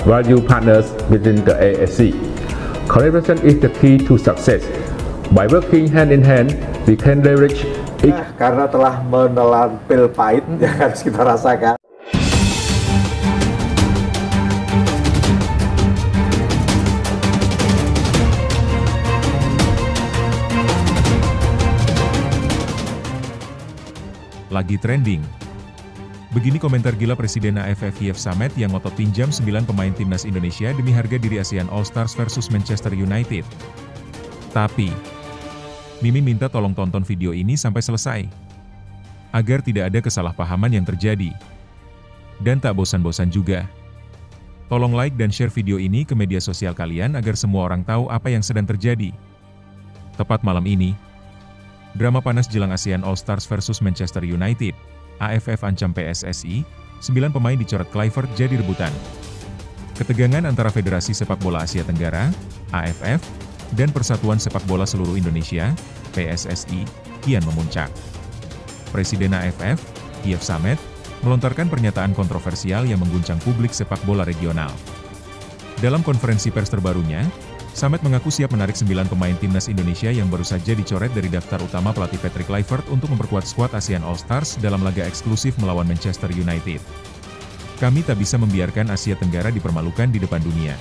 Value partners within the ASC. Collaboration is the key to success. By working hand in hand, we can leverage each. Karena telah menelan pil pahit yang harus kita rasakan. Lagi trending. Begini komentar gila Presiden AFF Yves Samet yang ngotot pinjam 9 pemain timnas Indonesia demi harga diri ASEAN All-Stars versus Manchester United. Tapi, Mimin minta tolong tonton video ini sampai selesai, agar tidak ada kesalahpahaman yang terjadi. Dan tak bosan-bosan juga, tolong like dan share video ini ke media sosial kalian agar semua orang tahu apa yang sedang terjadi. Tepat malam ini, drama panas jelang ASEAN All-Stars versus Manchester United. AFF ancam PSSI, 9 pemain dicoret Kluivert jadi rebutan. Ketegangan antara Federasi Sepak Bola Asia Tenggara, AFF, dan Persatuan Sepak Bola Seluruh Indonesia, PSSI, kian memuncak. Presiden AFF, Yves Samet, melontarkan pernyataan kontroversial yang mengguncang publik sepak bola regional. Dalam konferensi pers terbarunya, Samet mengaku siap menarik 9 pemain timnas Indonesia yang baru saja dicoret dari daftar utama pelatih Patrick Kluivert untuk memperkuat skuad ASEAN All-Stars dalam laga eksklusif melawan Manchester United. Kami tak bisa membiarkan Asia Tenggara dipermalukan di depan dunia,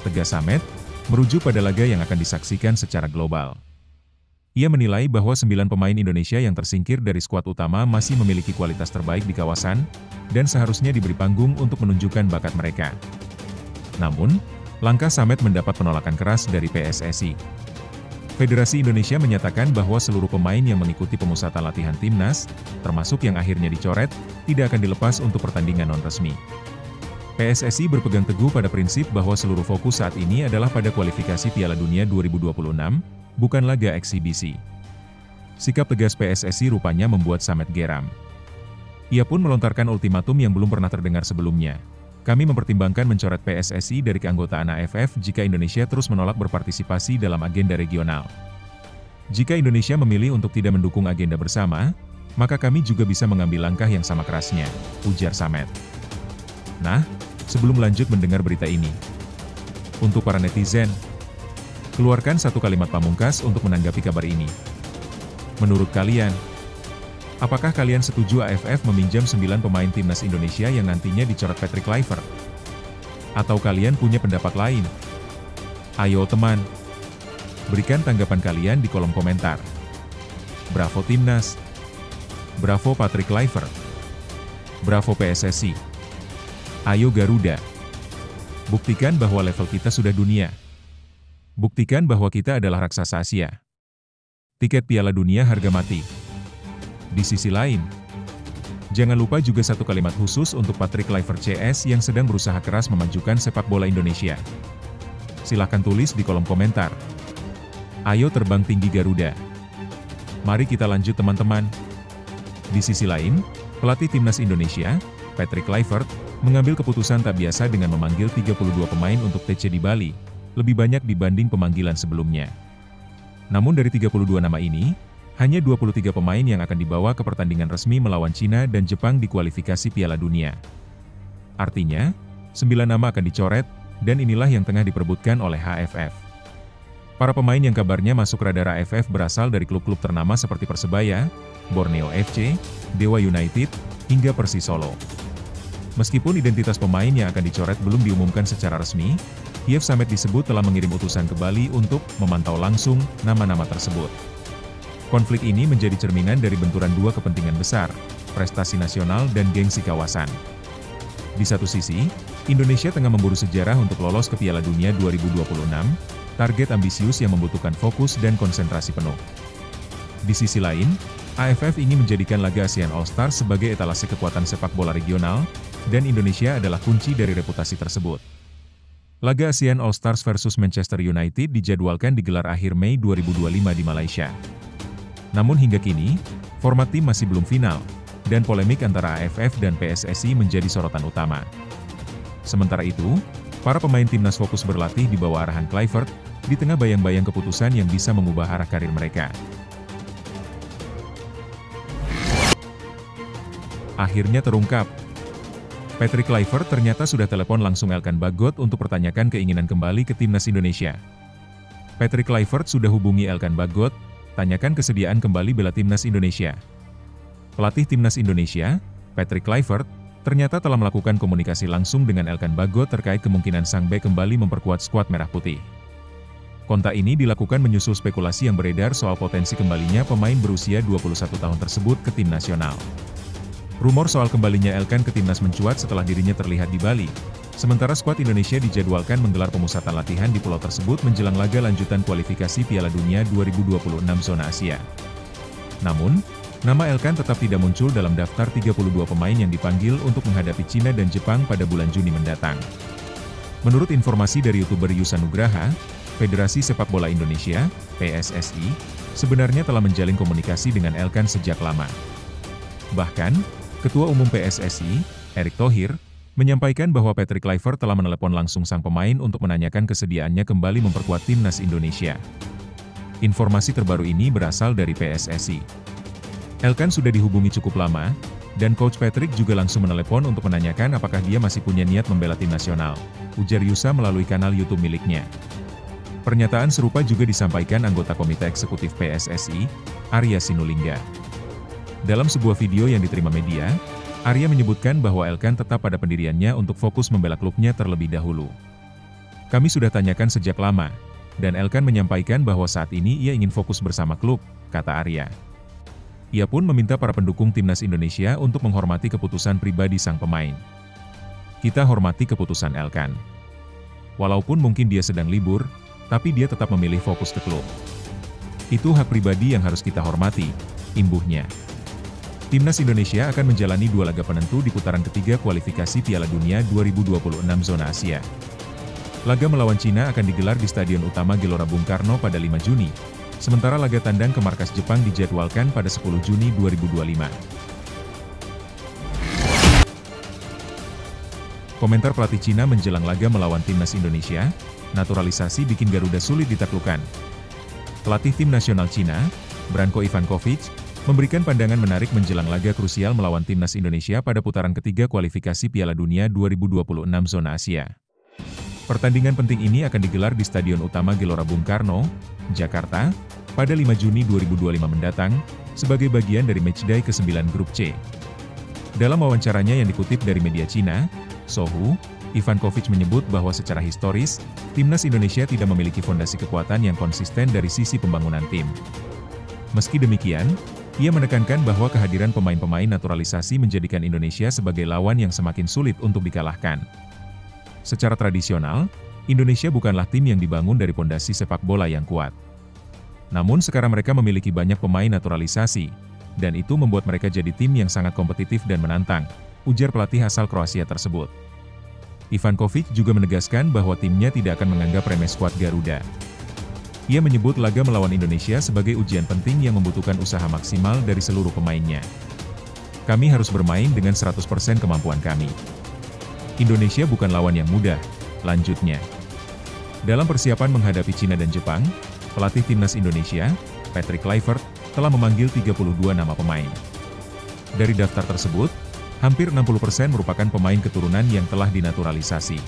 tegas Samet, merujuk pada laga yang akan disaksikan secara global. Ia menilai bahwa 9 pemain Indonesia yang tersingkir dari skuad utama masih memiliki kualitas terbaik di kawasan, dan seharusnya diberi panggung untuk menunjukkan bakat mereka. Namun, langkah Samet mendapat penolakan keras dari PSSI. Federasi Indonesia menyatakan bahwa seluruh pemain yang mengikuti pemusatan latihan timnas, termasuk yang akhirnya dicoret, tidak akan dilepas untuk pertandingan non-resmi. PSSI berpegang teguh pada prinsip bahwa seluruh fokus saat ini adalah pada kualifikasi Piala Dunia 2026, bukan laga eksibisi. Sikap tegas PSSI rupanya membuat Samet geram. Ia pun melontarkan ultimatum yang belum pernah terdengar sebelumnya. Kami mempertimbangkan mencoret PSSI dari keanggotaan AFF jika Indonesia terus menolak berpartisipasi dalam agenda regional. Jika Indonesia memilih untuk tidak mendukung agenda bersama, maka kami juga bisa mengambil langkah yang sama kerasnya, ujar Samet. Nah, sebelum lanjut mendengar berita ini, untuk para netizen, keluarkan satu kalimat pamungkas untuk menanggapi kabar ini. Menurut kalian, apakah kalian setuju AFF meminjam 9 pemain timnas Indonesia yang nantinya dicoret Patrick Kluivert? Atau kalian punya pendapat lain? Ayo teman, berikan tanggapan kalian di kolom komentar. Bravo Timnas, bravo Patrick Kluivert, bravo PSSI. Ayo Garuda, buktikan bahwa level kita sudah dunia. Buktikan bahwa kita adalah raksasa Asia. Tiket Piala Dunia harga mati. Di sisi lain, jangan lupa juga satu kalimat khusus untuk Patrick Kluivert CS yang sedang berusaha keras memajukan sepak bola Indonesia. Silahkan tulis di kolom komentar. Ayo terbang tinggi Garuda. Mari kita lanjut teman-teman. Di sisi lain, pelatih timnas Indonesia, Patrick Kluivert, mengambil keputusan tak biasa dengan memanggil 32 pemain untuk TC di Bali, lebih banyak dibanding pemanggilan sebelumnya. Namun dari 32 nama ini, hanya 23 pemain yang akan dibawa ke pertandingan resmi melawan Cina dan Jepang di kualifikasi Piala Dunia. Artinya, 9 nama akan dicoret, dan inilah yang tengah diperebutkan oleh AFF. Para pemain yang kabarnya masuk radar AFF berasal dari klub-klub ternama seperti Persebaya, Borneo FC, Dewa United, hingga Persis Solo. Meskipun identitas pemain yang akan dicoret belum diumumkan secara resmi, Yves Samet disebut telah mengirim utusan ke Bali untuk memantau langsung nama-nama tersebut. Konflik ini menjadi cerminan dari benturan dua kepentingan besar, prestasi nasional dan gengsi kawasan. Di satu sisi, Indonesia tengah memburu sejarah untuk lolos ke Piala Dunia 2026, target ambisius yang membutuhkan fokus dan konsentrasi penuh. Di sisi lain, AFF ingin menjadikan laga ASEAN All-Stars sebagai etalase kekuatan sepak bola regional, dan Indonesia adalah kunci dari reputasi tersebut. Laga ASEAN All-Stars versus Manchester United dijadwalkan digelar akhir Mei 2025 di Malaysia. Namun hingga kini, format tim masih belum final, dan polemik antara AFF dan PSSI menjadi sorotan utama. Sementara itu, para pemain timnas fokus berlatih di bawah arahan Kluivert, di tengah bayang-bayang keputusan yang bisa mengubah arah karir mereka. Akhirnya terungkap. Patrick Kluivert ternyata sudah telepon langsung Elkan Bagot untuk pertanyakan keinginan kembali ke timnas Indonesia. Patrick Kluivert sudah hubungi Elkan Bagot, tanyakan kesediaan kembali bela timnas Indonesia. Pelatih timnas Indonesia, Patrick Kluivert, ternyata telah melakukan komunikasi langsung dengan Elkan Bagot terkait kemungkinan sang bek kembali memperkuat skuad Merah Putih. Kontak ini dilakukan menyusul spekulasi yang beredar soal potensi kembalinya pemain berusia 21 tahun tersebut ke tim nasional. Rumor soal kembalinya Elkan ke timnas mencuat setelah dirinya terlihat di Bali, sementara skuad Indonesia dijadwalkan menggelar pemusatan latihan di pulau tersebut menjelang laga lanjutan kualifikasi Piala Dunia 2026 zona Asia. Namun, nama Elkan tetap tidak muncul dalam daftar 32 pemain yang dipanggil untuk menghadapi Cina dan Jepang pada bulan Juni mendatang. Menurut informasi dari YouTuber Yusa Nugraha, Federasi Sepak Bola Indonesia, PSSI, sebenarnya telah menjalin komunikasi dengan Elkan sejak lama. Bahkan, Ketua Umum PSSI, Erick Thohir, menyampaikan bahwa Patrick Kluivert telah menelepon langsung sang pemain untuk menanyakan kesediaannya kembali memperkuat timnas Indonesia. Informasi terbaru ini berasal dari PSSI. Elkan sudah dihubungi cukup lama, dan Coach Patrick juga langsung menelepon untuk menanyakan apakah dia masih punya niat membela tim nasional, ujar Yusa melalui kanal YouTube miliknya. Pernyataan serupa juga disampaikan anggota Komite Eksekutif PSSI, Arya Sinulinga. Dalam sebuah video yang diterima media, Arya menyebutkan bahwa Elkan tetap pada pendiriannya untuk fokus membela klubnya terlebih dahulu. Kami sudah tanyakan sejak lama, dan Elkan menyampaikan bahwa saat ini ia ingin fokus bersama klub, kata Arya. Ia pun meminta para pendukung timnas Indonesia untuk menghormati keputusan pribadi sang pemain. Kita hormati keputusan Elkan. Walaupun mungkin dia sedang libur, tapi dia tetap memilih fokus ke klub. Itu hak pribadi yang harus kita hormati, imbuhnya. Timnas Indonesia akan menjalani 2 laga penentu di putaran ketiga kualifikasi Piala Dunia 2026 zona Asia. Laga melawan Cina akan digelar di Stadion Utama Gelora Bung Karno pada 5 Juni, sementara laga tandang ke markas Jepang dijadwalkan pada 10 Juni 2025. Komentar pelatih Cina menjelang laga melawan timnas Indonesia, naturalisasi bikin Garuda sulit ditaklukkan. Pelatih tim nasional Cina, Branko Ivankovic, memberikan pandangan menarik menjelang laga krusial melawan timnas Indonesia pada putaran ketiga kualifikasi Piala Dunia 2026 zona Asia. Pertandingan penting ini akan digelar di Stadion Utama Gelora Bung Karno, Jakarta, pada 5 Juni 2025 mendatang, sebagai bagian dari matchday ke-9 Grup C. Dalam wawancaranya yang dikutip dari media Cina, Sohu, Ivankovic menyebut bahwa secara historis, timnas Indonesia tidak memiliki fondasi kekuatan yang konsisten dari sisi pembangunan tim. Meski demikian, ia menekankan bahwa kehadiran pemain-pemain naturalisasi menjadikan Indonesia sebagai lawan yang semakin sulit untuk dikalahkan. Secara tradisional, Indonesia bukanlah tim yang dibangun dari pondasi sepak bola yang kuat. Namun sekarang mereka memiliki banyak pemain naturalisasi, dan itu membuat mereka jadi tim yang sangat kompetitif dan menantang, ujar pelatih asal Kroasia tersebut. Ivankovic juga menegaskan bahwa timnya tidak akan menganggap remeh skuad Garuda. Ia menyebut laga melawan Indonesia sebagai ujian penting yang membutuhkan usaha maksimal dari seluruh pemainnya. Kami harus bermain dengan 100% kemampuan kami. Indonesia bukan lawan yang mudah, lanjutnya. Dalam persiapan menghadapi Cina dan Jepang, pelatih timnas Indonesia, Patrick Kluivert, telah memanggil 32 nama pemain. Dari daftar tersebut, hampir 60% merupakan pemain keturunan yang telah dinaturalisasi.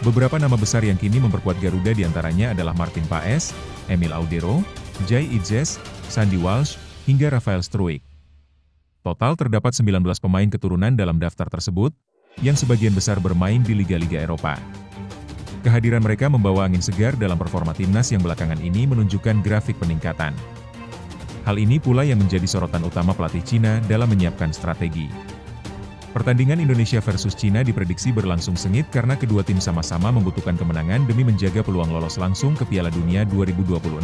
Beberapa nama besar yang kini memperkuat Garuda diantaranya adalah Martin Paes, Emil Audero, Jai Idzes, Sandy Walsh, hingga Rafael Struijk. Total terdapat 19 pemain keturunan dalam daftar tersebut, yang sebagian besar bermain di liga-liga Eropa. Kehadiran mereka membawa angin segar dalam performa timnas yang belakangan ini menunjukkan grafik peningkatan. Hal ini pula yang menjadi sorotan utama pelatih Cina dalam menyiapkan strategi. Pertandingan Indonesia versus Cina diprediksi berlangsung sengit karena kedua tim sama-sama membutuhkan kemenangan demi menjaga peluang lolos langsung ke Piala Dunia 2026.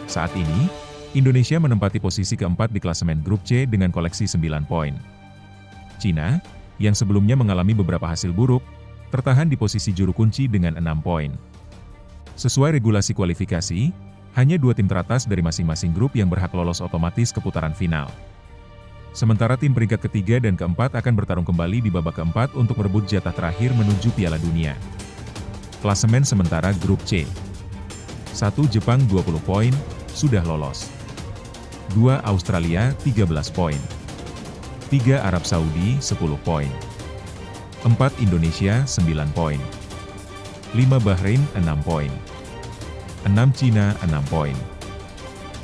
Saat ini, Indonesia menempati posisi keempat di klasemen Grup C dengan koleksi 9 poin. Cina, yang sebelumnya mengalami beberapa hasil buruk, tertahan di posisi juru kunci dengan 6 poin. Sesuai regulasi kualifikasi, hanya 2 tim teratas dari masing-masing grup yang berhak lolos otomatis ke putaran final. Sementara tim peringkat ketiga dan keempat akan bertarung kembali di babak keempat untuk merebut jatah terakhir menuju Piala Dunia. Klasemen sementara Grup C. 1 Jepang 20 poin, sudah lolos. 2 Australia 13 poin. 3 Arab Saudi 10 poin. 4 Indonesia 9 poin. 5 Bahrain 6 poin. 6 Cina 6 poin.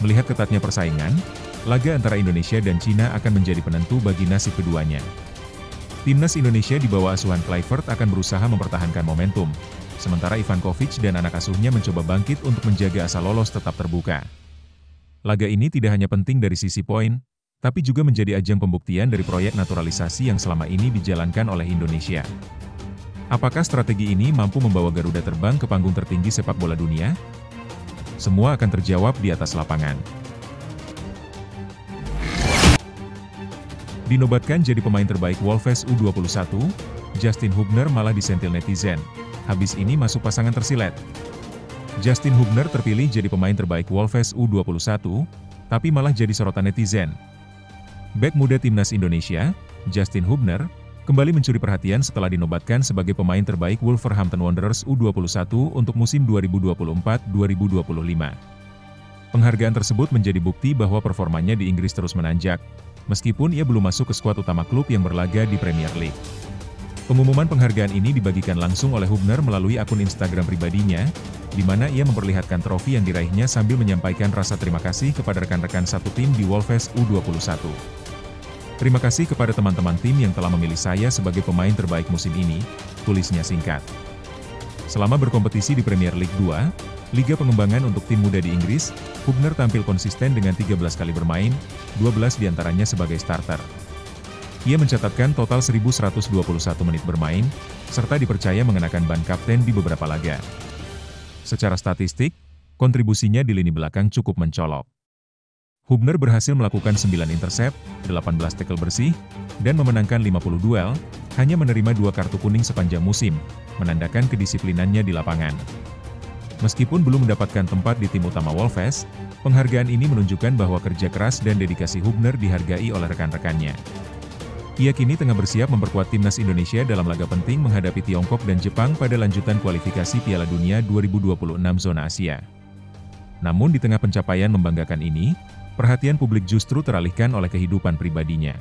Melihat ketatnya persaingan, laga antara Indonesia dan Cina akan menjadi penentu bagi nasib keduanya. Timnas Indonesia di bawah asuhan Kluivert akan berusaha mempertahankan momentum, sementara Ivankovic dan anak asuhnya mencoba bangkit untuk menjaga asa lolos tetap terbuka. Laga ini tidak hanya penting dari sisi poin, tapi juga menjadi ajang pembuktian dari proyek naturalisasi yang selama ini dijalankan oleh Indonesia. Apakah strategi ini mampu membawa Garuda terbang ke panggung tertinggi sepak bola dunia? Semua akan terjawab di atas lapangan. Dinobatkan jadi pemain terbaik Wolves U21, Justin Hubner malah disentil netizen. Habis ini masuk pasangan tersilet. Justin Hubner terpilih jadi pemain terbaik Wolves U21, tapi malah jadi sorotan netizen. Bek muda Timnas Indonesia, Justin Hubner, kembali mencuri perhatian setelah dinobatkan sebagai pemain terbaik Wolverhampton Wanderers U21 untuk musim 2024-2025. Penghargaan tersebut menjadi bukti bahwa performanya di Inggris terus menanjak, meskipun ia belum masuk ke skuad utama klub yang berlaga di Premier League. Pengumuman penghargaan ini dibagikan langsung oleh Hubner melalui akun Instagram pribadinya, di mana ia memperlihatkan trofi yang diraihnya sambil menyampaikan rasa terima kasih kepada rekan-rekan satu tim di Wolves U21. Terima kasih kepada teman-teman tim yang telah memilih saya sebagai pemain terbaik musim ini, tulisnya singkat. Selama berkompetisi di Premier League 2, Liga Pengembangan untuk tim muda di Inggris, Hubner tampil konsisten dengan 13 kali bermain, 12 diantaranya sebagai starter. Ia mencatatkan total 1.121 menit bermain, serta dipercaya mengenakan ban kapten di beberapa laga. Secara statistik, kontribusinya di lini belakang cukup mencolok. Hubner berhasil melakukan 9 intercept, 18 tackle bersih, dan memenangkan 50 duel, hanya menerima 2 kartu kuning sepanjang musim, menandakan kedisiplinannya di lapangan. Meskipun belum mendapatkan tempat di tim utama Wolves, penghargaan ini menunjukkan bahwa kerja keras dan dedikasi Hubner dihargai oleh rekan-rekannya. Ia kini tengah bersiap memperkuat Timnas Indonesia dalam laga penting menghadapi Tiongkok dan Jepang pada lanjutan kualifikasi Piala Dunia 2026 zona Asia. Namun di tengah pencapaian membanggakan ini, perhatian publik justru teralihkan oleh kehidupan pribadinya.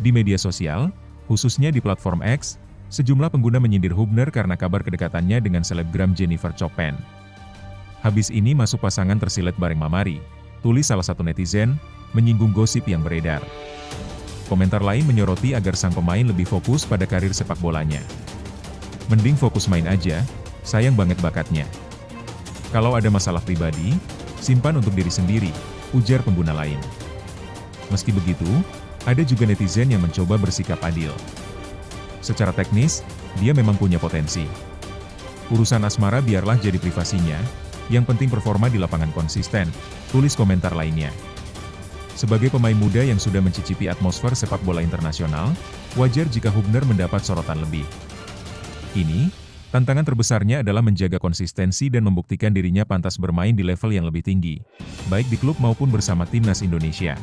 Di media sosial, khususnya di platform X, sejumlah pengguna menyindir Hubner karena kabar kedekatannya dengan selebgram Jennifer Chopin. Habis ini masuk pasangan tersilet bareng Mamari, tulis salah satu netizen, menyinggung gosip yang beredar. Komentar lain menyoroti agar sang pemain lebih fokus pada karir sepak bolanya. Mending fokus main aja, sayang banget bakatnya. Kalau ada masalah pribadi, simpan untuk diri sendiri, ujar pengguna lain. Meski begitu, ada juga netizen yang mencoba bersikap adil. Secara teknis, dia memang punya potensi. Urusan asmara biarlah jadi privasinya, yang penting performa di lapangan konsisten, tulis komentar lainnya. Sebagai pemain muda yang sudah mencicipi atmosfer sepak bola internasional, wajar jika Hubner mendapat sorotan lebih. Ini, tantangan terbesarnya adalah menjaga konsistensi dan membuktikan dirinya pantas bermain di level yang lebih tinggi, baik di klub maupun bersama Timnas Indonesia.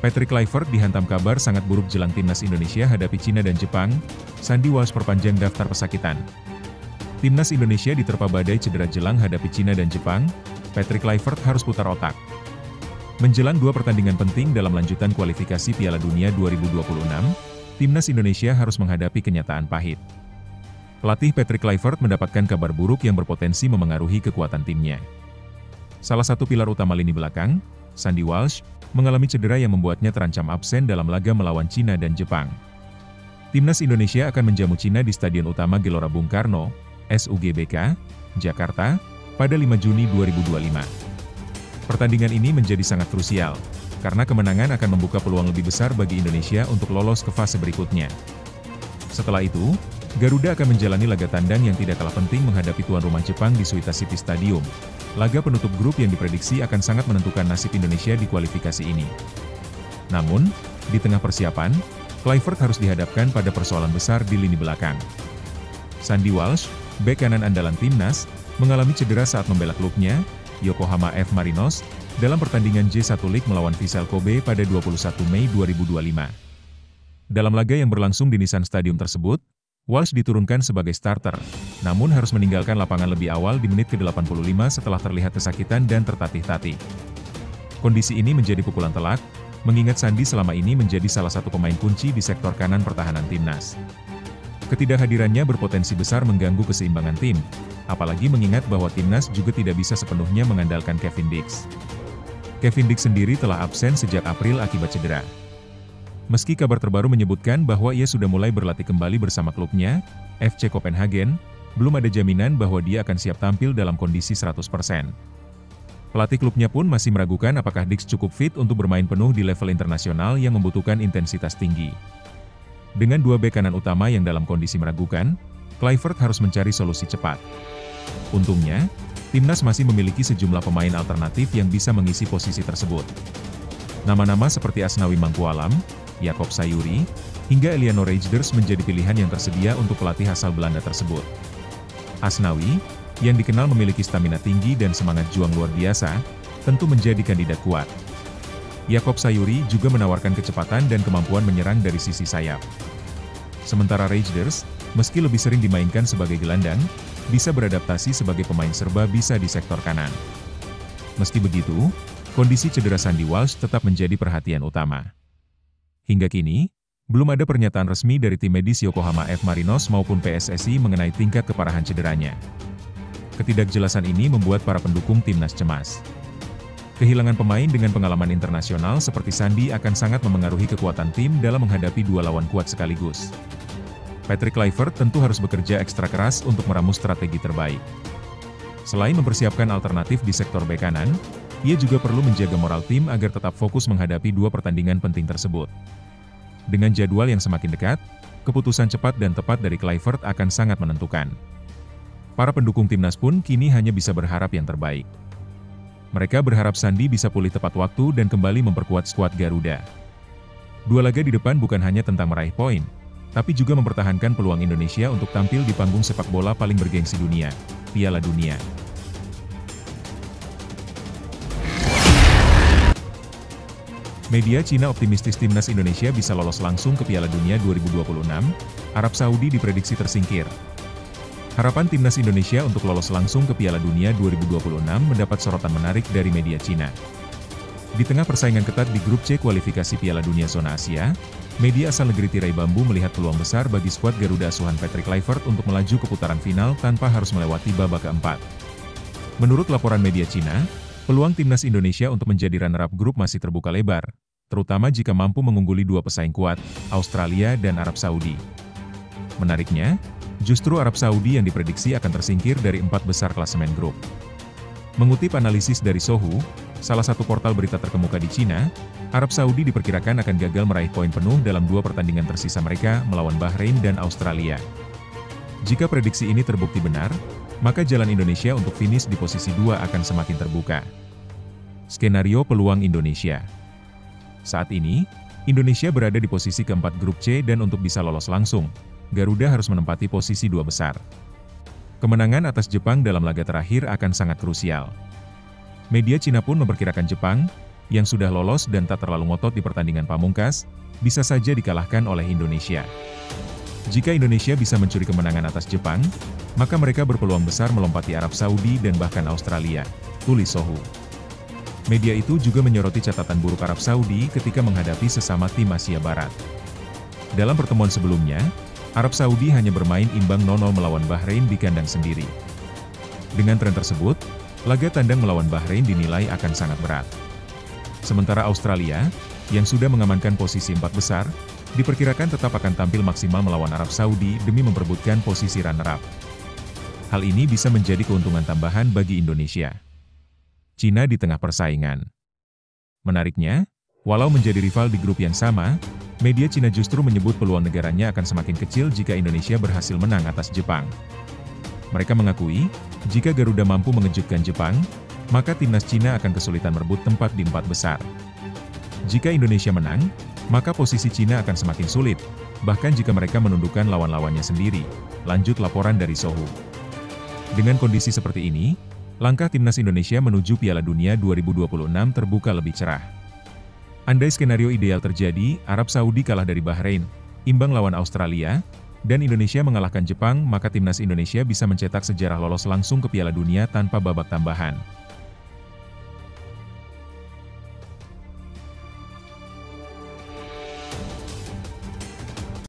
Patrick Kluivert dihantam kabar sangat buruk jelang Timnas Indonesia hadapi Cina dan Jepang, Sandy Walsh perpanjang daftar pesakitan. Timnas Indonesia diterpa badai cedera jelang hadapi Cina dan Jepang, Patrick Kluivert harus putar otak. Menjelang 2 pertandingan penting dalam lanjutan kualifikasi Piala Dunia 2026, Timnas Indonesia harus menghadapi kenyataan pahit. Pelatih Patrick Kluivert mendapatkan kabar buruk yang berpotensi memengaruhi kekuatan timnya. Salah satu pilar utama lini belakang, Sandy Walsh, mengalami cedera yang membuatnya terancam absen dalam laga melawan Cina dan Jepang. Timnas Indonesia akan menjamu Cina di Stadion Utama Gelora Bung Karno, SUGBK, Jakarta, pada 5 Juni 2025. Pertandingan ini menjadi sangat krusial, karena kemenangan akan membuka peluang lebih besar bagi Indonesia untuk lolos ke fase berikutnya. Setelah itu, Garuda akan menjalani laga tandang yang tidak kalah penting menghadapi tuan rumah Jepang di Suita City Stadium. Laga penutup grup yang diprediksi akan sangat menentukan nasib Indonesia di kualifikasi ini. Namun, di tengah persiapan, Kluivert harus dihadapkan pada persoalan besar di lini belakang. Sandy Walsh, bek kanan andalan Timnas, mengalami cedera saat membela klubnya, Yokohama F. Marinos, dalam pertandingan J1 League melawan Vissel Kobe pada 21 Mei 2025. Dalam laga yang berlangsung di Nissan Stadium tersebut, Walsh diturunkan sebagai starter, namun harus meninggalkan lapangan lebih awal di menit ke-85 setelah terlihat kesakitan dan tertatih-tatih. Kondisi ini menjadi pukulan telak, mengingat Sandi selama ini menjadi salah satu pemain kunci di sektor kanan pertahanan timnas. Ketidakhadirannya berpotensi besar mengganggu keseimbangan tim, apalagi mengingat bahwa timnas juga tidak bisa sepenuhnya mengandalkan Kevin Dix. Kevin Dix sendiri telah absen sejak April akibat cedera. Meski kabar terbaru menyebutkan bahwa ia sudah mulai berlatih kembali bersama klubnya, FC Copenhagen, belum ada jaminan bahwa dia akan siap tampil dalam kondisi 100%. Pelatih klubnya pun masih meragukan apakah Dix cukup fit untuk bermain penuh di level internasional yang membutuhkan intensitas tinggi. Dengan dua bek kanan utama yang dalam kondisi meragukan, Kluivert harus mencari solusi cepat. Untungnya, timnas masih memiliki sejumlah pemain alternatif yang bisa mengisi posisi tersebut. Nama-nama seperti Asnawi Mangkualam, Jakob Sayuri, hingga Eliano Reijnders menjadi pilihan yang tersedia untuk pelatih asal Belanda tersebut. Asnawi, yang dikenal memiliki stamina tinggi dan semangat juang luar biasa, tentu menjadi kandidat kuat. Jakob Sayuri juga menawarkan kecepatan dan kemampuan menyerang dari sisi sayap. Sementara Reijnders, meski lebih sering dimainkan sebagai gelandang, bisa beradaptasi sebagai pemain serba bisa di sektor kanan. Meski begitu, kondisi cedera Sandy Walsh tetap menjadi perhatian utama. Hingga kini, belum ada pernyataan resmi dari tim medis Yokohama F. Marinos maupun PSSI mengenai tingkat keparahan cederanya. Ketidakjelasan ini membuat para pendukung timnas cemas. Kehilangan pemain dengan pengalaman internasional seperti Sandi akan sangat memengaruhi kekuatan tim dalam menghadapi dua lawan kuat sekaligus. Patrick Kluivert tentu harus bekerja ekstra keras untuk meramu strategi terbaik. Selain mempersiapkan alternatif di sektor bek kanan, ia juga perlu menjaga moral tim agar tetap fokus menghadapi dua pertandingan penting tersebut. Dengan jadwal yang semakin dekat, keputusan cepat dan tepat dari Kluivert akan sangat menentukan. Para pendukung timnas pun kini hanya bisa berharap yang terbaik. Mereka berharap Sandi bisa pulih tepat waktu dan kembali memperkuat skuad Garuda. Dua laga di depan bukan hanya tentang meraih poin, tapi juga mempertahankan peluang Indonesia untuk tampil di panggung sepak bola paling bergengsi dunia, Piala Dunia. Media Cina optimistis timnas Indonesia bisa lolos langsung ke Piala Dunia 2026, Arab Saudi diprediksi tersingkir. Harapan timnas Indonesia untuk lolos langsung ke Piala Dunia 2026 mendapat sorotan menarik dari media Cina. Di tengah persaingan ketat di grup C kualifikasi Piala Dunia Zona Asia, media asal negeri tirai bambu melihat peluang besar bagi skuad Garuda asuhan Patrick Kluivert untuk melaju ke putaran final tanpa harus melewati babak keempat. Menurut laporan media Cina, peluang timnas Indonesia untuk menjadi runner-up grup masih terbuka lebar, terutama jika mampu mengungguli dua pesaing kuat, Australia dan Arab Saudi. Menariknya, justru Arab Saudi yang diprediksi akan tersingkir dari 4 besar klasemen grup. Mengutip analisis dari Sohu, salah satu portal berita terkemuka di Cina, Arab Saudi diperkirakan akan gagal meraih poin penuh dalam dua pertandingan tersisa mereka melawan Bahrain dan Australia. Jika prediksi ini terbukti benar, maka jalan Indonesia untuk finish di posisi 2 akan semakin terbuka. Skenario peluang Indonesia. Saat ini, Indonesia berada di posisi keempat grup C dan untuk bisa lolos langsung, Garuda harus menempati posisi 2 besar. Kemenangan atas Jepang dalam laga terakhir akan sangat krusial. Media Cina pun memperkirakan Jepang, yang sudah lolos dan tak terlalu ngotot di pertandingan pamungkas, bisa saja dikalahkan oleh Indonesia. Jika Indonesia bisa mencuri kemenangan atas Jepang, maka mereka berpeluang besar melompati Arab Saudi dan bahkan Australia, tulis Sohu. Media itu juga menyoroti catatan buruk Arab Saudi ketika menghadapi sesama tim Asia Barat. Dalam pertemuan sebelumnya, Arab Saudi hanya bermain imbang 0-0 melawan Bahrain di kandang sendiri. Dengan tren tersebut, laga tandang melawan Bahrain dinilai akan sangat berat. Sementara Australia, yang sudah mengamankan posisi 4 besar, diperkirakan tetap akan tampil maksimal melawan Arab Saudi demi memperebutkan posisi runner-up. Hal ini bisa menjadi keuntungan tambahan bagi Indonesia. Cina di tengah persaingan. Menariknya, walau menjadi rival di grup yang sama, media Cina justru menyebut peluang negaranya akan semakin kecil jika Indonesia berhasil menang atas Jepang. Mereka mengakui, jika Garuda mampu mengejutkan Jepang, maka timnas Cina akan kesulitan merebut tempat di 4 besar. Jika Indonesia menang, maka posisi Cina akan semakin sulit, bahkan jika mereka menundukkan lawan-lawannya sendiri, lanjut laporan dari Sohu. Dengan kondisi seperti ini, langkah timnas Indonesia menuju Piala Dunia 2026 terbuka lebih cerah. Andai skenario ideal terjadi, Arab Saudi kalah dari Bahrain, imbang lawan Australia, dan Indonesia mengalahkan Jepang, maka timnas Indonesia bisa mencetak sejarah lolos langsung ke Piala Dunia tanpa babak tambahan.